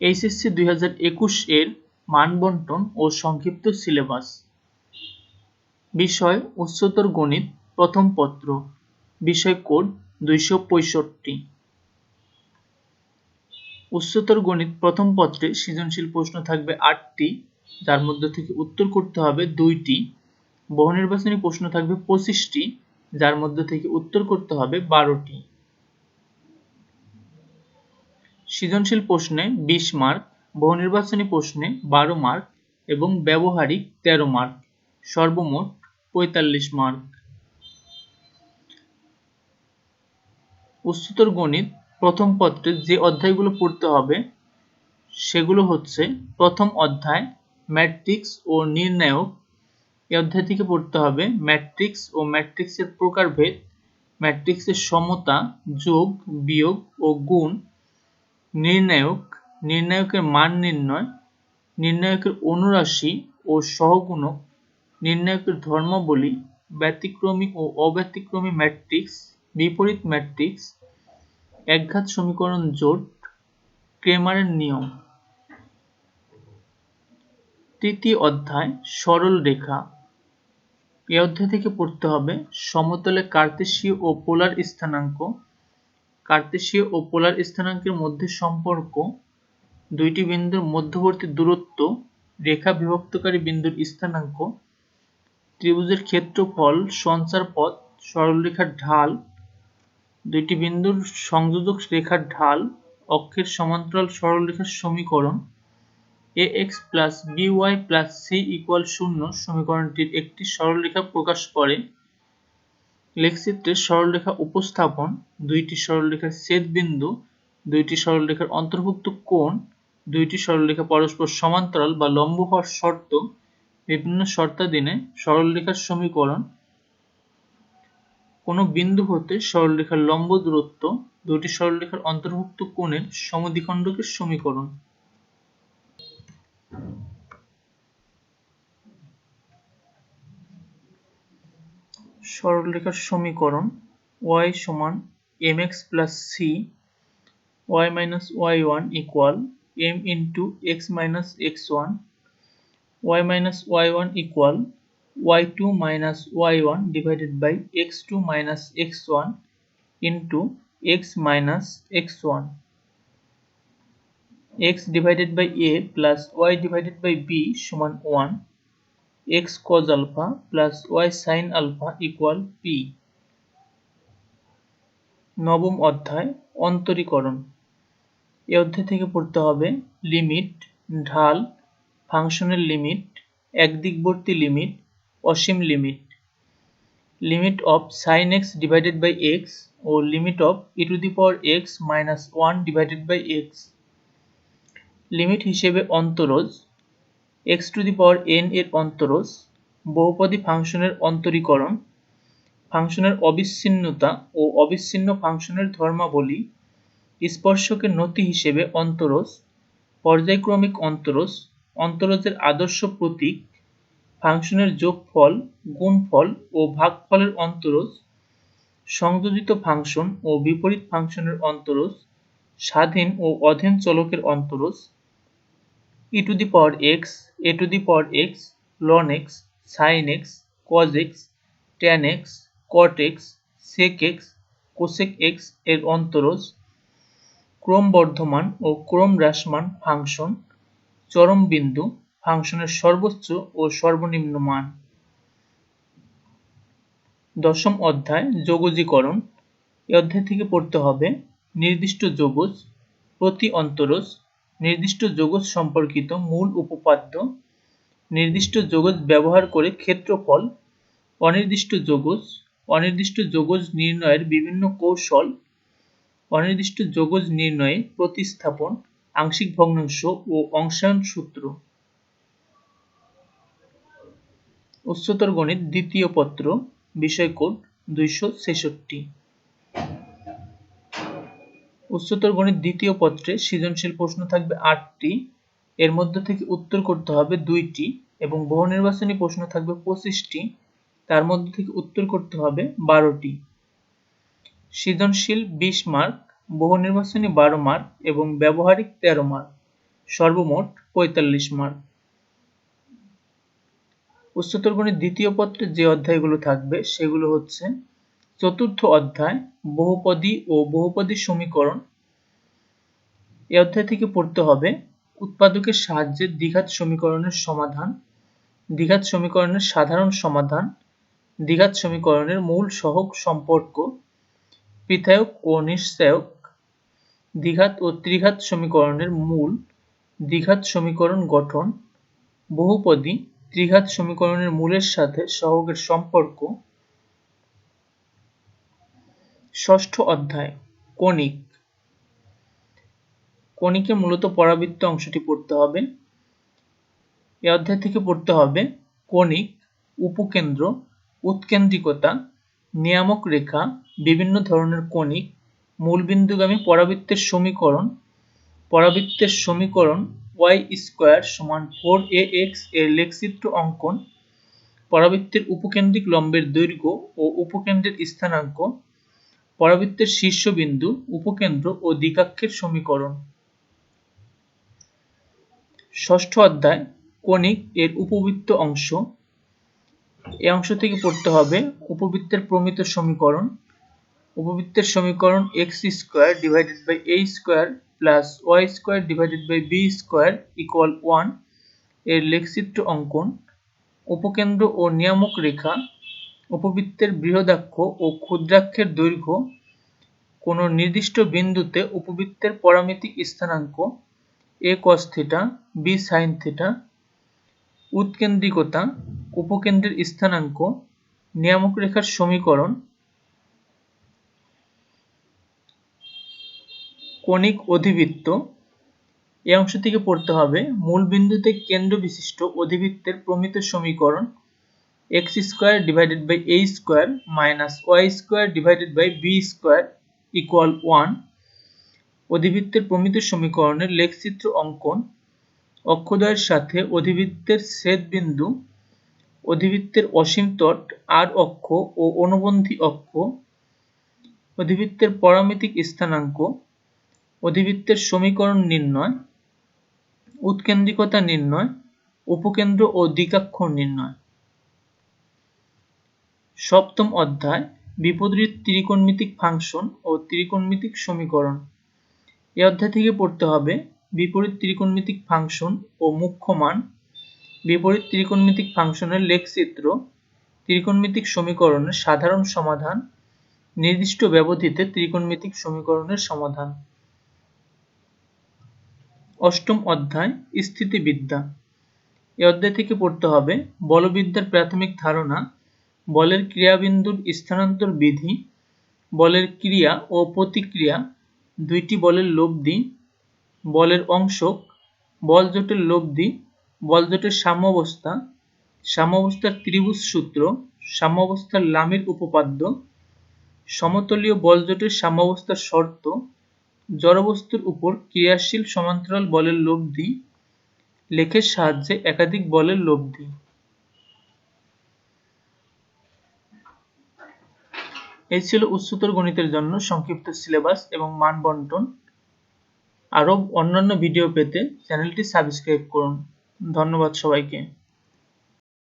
HSC 2021 এর মানবন্টন ও সংক্ষিপ্ত syllabus. বিষয় উচ্চতর গণিত প্রথম পত্র, বিষয় কোড 265। উচ্চতর গণিত প্রথম পত্রে সৃজনশীল প্রশ্ন থাকবে 8টি, যার মধ্যে থেকে উত্তর করতে হবে 2টি। বহুনির্বাচনী প্রশ্ন থাকবে 25টি, যার মধ্যে থেকে উত্তর করতে হবে 12টি। সৃজনশীল প্রশ্নে 20 মার্ক, বহুনির্বাচনী প্রশ্নে 12 মার্ক এবং ব্যবহারিক 13 মার্ক, সর্বমোট 45 মার্ক। উচ্চতর গণিত প্রথম পত্রে যে অধ্যায়গুলো পড়তে হবে সেগুলো হচ্ছে: প্রথম অধ্যায় ম্যাট্রিক্স ও নির্ণায়ক। এই অধ্যায় থেকে পড়তে হবে ম্যাট্রিক্স ও ম্যাট্রিক্সের প্রকারভেদ, ম্যাট্রিক্সের সমতা, যোগ, বিয়োগ ও গুণ, নির্ণায়ক, নির্ণায়কের মান নির্ণয়, নির্ণায়কের অনুরাশি ও সহগুণক, নির্ণায়কের ধর্মাবলী, ব্যতিক্রমী ও অব্যতিক্রমী ম্যাট্রিক্স, বিপরীত ম্যাট্রিক্স, একঘাত সমীকরণ জোট, ক্রেমারের নিয়ম। তৃতীয় অধ্যায় সরল রেখা। এই অধ্যায় থেকে পড়তে হবে সমতলে কার্তেশীয় ও পোলার স্থানাঙ্ক, কার্তেশীয় ও পোলার স্থানাঙ্কের মধ্যে সম্পর্ক, দুইটি বিন্দুর মধ্যবর্তী দূরত্ব, রেখা বিভক্তকারী বিন্দুর স্থানাঙ্ক, ত্রিভুজের ক্ষেত্রফল, সঞ্চার পথ, সরলরেখার ঢাল, দুইটি বিন্দুর সংযোজক রেখার ঢাল, অক্ষের সমান্তরাল সরলরেখার সমীকরণ, ax + by + c = 0 সমীকরণটির একটি সরলরেখা প্রকাশ করে। লেখচিত্রে সরলরেখা উপস্থাপন, দুইটি সরলরেখার ছেদবিন্দু, দুইটি সরলরেখার অন্তর্ভুক্ত কোণ, দুইটি সরলরেখা পরস্পর সমান্তরাল বা লম্ব হওয়ার শর্ত, বিভিন্ন শর্তাধীনে সরলরেখার সমীকরণ, কোনো বিন্দু হতে সরলরেখার লম্ব দূরত্ব, দুইটি সরলরেখার অন্তর্ভুক্ত কোণের সমদ্বিখণ্ডকের সমীকরণ। সরলরেখার সমীকরণ: y = mx + c, y - y1 = m × x - x1, y - y1 = y2 - y1 / x2 - x1 × x - x1, x / a + y / b = 1, x cos α + y sin α = p। নবম অধ্যায় অন্তরীকরণ। এই অধ্যায় থেকে পড়তে হবে লিমিট, ঢাল, ফাংশনের লিমিট, একদিকবর্তী লিমিট, অসীম limit, limit of sin x / x ও limit of ex - 1 / x, limit হিসেবে অন্তরজ, xn এর অন্তরজ, বহুপদী ফাংশনের অন্তরীকরণ, ফাংশনের অবিচ্ছিন্নতা ও অবিচ্ছিন্ন ফাংশনের ধর্মাবলী, স্পর্শকের নতি হিসেবে অন্তরজ, পর্যায়ক্রমিক অন্তরজ, অন্তরজের আদর্শ প্রতীক, ফাংশনের যোগফল, গুণফল ও ভাগফলের অন্তরজ, সংযোজিত ফাংশন ও বিপরীত ফাংশনের অন্তরজ, স্বাধীন ও অধীন চলকের অন্তরজ, ex, ax, ln x, sin x, cos x, tan x, cot x, sec x, cosec x এর অন্তরজ, ক্রমবর্ধমান ও ক্রমহ্রাসমান ফাংশন, চরম বিন্দু, ফাংশনের সর্বোচ্চ ও সর্বনিম্ন মান। দশম অধ্যায় যোগজীকরণ। এই অধ্যায় থেকে পড়তে হবে নির্দিষ্ট যোগজ, প্রতি অন্তরজ, নির্দিষ্ট যোগজ সম্পর্কিত মূল উপপাদ্য, নির্দিষ্ট যোগজ ব্যবহার করে ক্ষেত্রফল, অনির্দিষ্ট যোগজ, অনির্দিষ্ট যোগজ নির্ণয়ের বিভিন্ন কৌশল, অনির্দিষ্ট যোগজ নির্ণয়ে প্রতিস্থাপন, আংশিক ভগ্নাংশ ও অংশায়ন সূত্র। উচ্চতর গণিত দ্বিতীয় পত্র, বিষয় কোড 266। উচ্চতর গণিত দ্বিতীয় পত্রে সৃজনশীল প্রশ্ন থাকবে 8টি, এর মধ্যে থেকে উত্তর করতে হবে 2টি এবং বহুনির্বাচনী প্রশ্ন থাকবে 25টি, তার মধ্যে থেকে উত্তর করতে হবে 12টি। সৃজনশীল 20 মার্ক, বহুনির্বাচনী 12 মার্ক এবং ব্যবহারিক 13 মার্ক। সর্বমোট 45 মার্ক। উচ্চতর গণিত দ্বিতীয় পত্রে যে অধ্যায়গুলো থাকবে সেগুলো হচ্ছে চতুর্থ অধ্যায় বহুপদী ও বহুপদী সমীকরণ। এই অধ্যায় থেকে পড়তে হবে উৎপাদকের সাহায্যে দ্বিঘাত সমীকরণের সমাধান, দ্বিঘাত সমীকরণের সাধারণ সমাধান, দ্বিঘাত সমীকরণের মূল সহগ সম্পর্ক, পৃথায়ক ও নিশ্চায়ক, দ্বিঘাত ও ত্রিঘাত সমীকরণের মূল, দ্বিঘাত সমীকরণ গঠন, বহুপদী ত্রিঘাত সমীকরণের মূলের সাথে সহগের সম্পর্ক। ষষ্ঠ অধ্যায় কণিক। কণিকে মূলত পরাবৃত্ত অংশটি পড়তে হবে। এই অধ্যায় থেকে পড়তে হবে কণিক, উপকেন্দ্র, উৎকেন্দ্রিকতা, নিয়ামক রেখা, বিভিন্ন ধরনের কণিক, মূলবিন্দুগামী পরাবৃত্তের সমীকরণ, পরাবৃত্তের সমীকরণ y² সমান 4ax এর লেখচিত্র অঙ্কন, পরাবৃত্তের উপকেন্দ্রিক লম্বের দৈর্ঘ্য ও উপকেন্দ্রের স্থানাঙ্ক, পরাবৃত্তের শীর্ষবিন্দু, উপকেন্দ্র ও দ্বিকাক্ষের সমীকরণ। ষষ্ঠ অধ্যায় কণিক এর উপবৃত্ত অংশ। এই অংশ থেকে পড়তে হবে উপবৃত্তের প্রমিত সমীকরণ, উপবৃত্তের সমীকরণ x² divided by a² plus y² divided by b² equal 1 এর লেখচিত্র অঙ্কন, উপকেন্দ্র ও নিয়ামক রেখা, উপবৃত্তের বৃহদাক্ষ ও ক্ষুদ্রাক্ষের দৈর্ঘ্য, কোনো নির্দিষ্ট বিন্দুতে উপবৃত্তের পরামিতিক স্থানাঙ্ক a cos θ b sin θ, উৎকেন্দ্রিকতা, উপকেন্দ্রের স্থানাঙ্ক, নিয়ামক রেখার সমীকরণ। কণিক অধিবৃত্ত। এই অংশ থেকে পড়তে হবে মূল বিন্দুতে কেন্দ্র বিশিষ্ট অধিবৃত্তের প্রমিত সমীকরণ x² divided by a² minus y² divided by b² equal 1। অধিবৃত্তের প্রমিত সমীকরণের লেখচিত্র অঙ্কন, অক্ষদ্বয়ের সাথে অধিবৃত্তের ছেদবিন্দু, অধিবৃত্তের অসীম তট r অক্ষ ও অনুবন্ধী অক্ষ, অধিবৃত্তের পরামিতিক স্থানাঙ্ক, অধিবৃত্তের সমীকরণ নির্ণয়, উৎকেন্দ্রিকতা নির্ণয়, উপকেন্দ্র ও দ্বিকাক্ষর নির্ণয়। সপ্তম অধ্যায় বিপরীত ত্রিকোণমিতিক ফাংশন ও ত্রিকোণমিতিক সমীকরণ। এই অধ্যায় থেকে পড়তে হবে বিপরীত ত্রিকোণমিতিক ফাংশন ও মুখ্য মান, বিপরীত ত্রিকোণমিতিক ফাংশনের লেখচিত্র, ত্রিকোণমিতিক সমীকরণের সাধারণ সমাধান, নির্দিষ্ট ব্যবধিতে ত্রিকোণমিতিক সমীকরণের সমাধান। অষ্টম অধ্যায় স্থিতিবিদ্যা। এই অধ্যায় থেকে পড়তে হবে বলবিদ্যার প্রাথমিক ধারণা, বলের ক্রিয়াবিন্দুর স্থানান্তর বিধি, বলের ক্রিয়া ও প্রতিক্রিয়া, দুইটি বলের লব্ধি, বলের অংশক, বল জোটের লব্ধি, বল জোটের সাম্যাবস্থা, সাম্যাবস্থার ত্রিভুজ সূত্র, সাম্যাবস্থার লামির উপপাদ্য, সমতলীয় বল জোটের সাম্যাবস্থার শর্ত, জড়বস্তুর উপর ক্রিয়াশীল সমান্তরাল বলের লব্ধি, লেখের সাহায্যে একাধিক বলের লব্ধি। এই ছিল উচ্চতর গণিতের জন্য সংক্ষিপ্ত সিলেবাস এবং মান বন্টন। আরও অন্যান্য ভিডিও পেতে চ্যানেলটি সাবস্ক্রাইব করুন। ধন্যবাদ সবাইকে।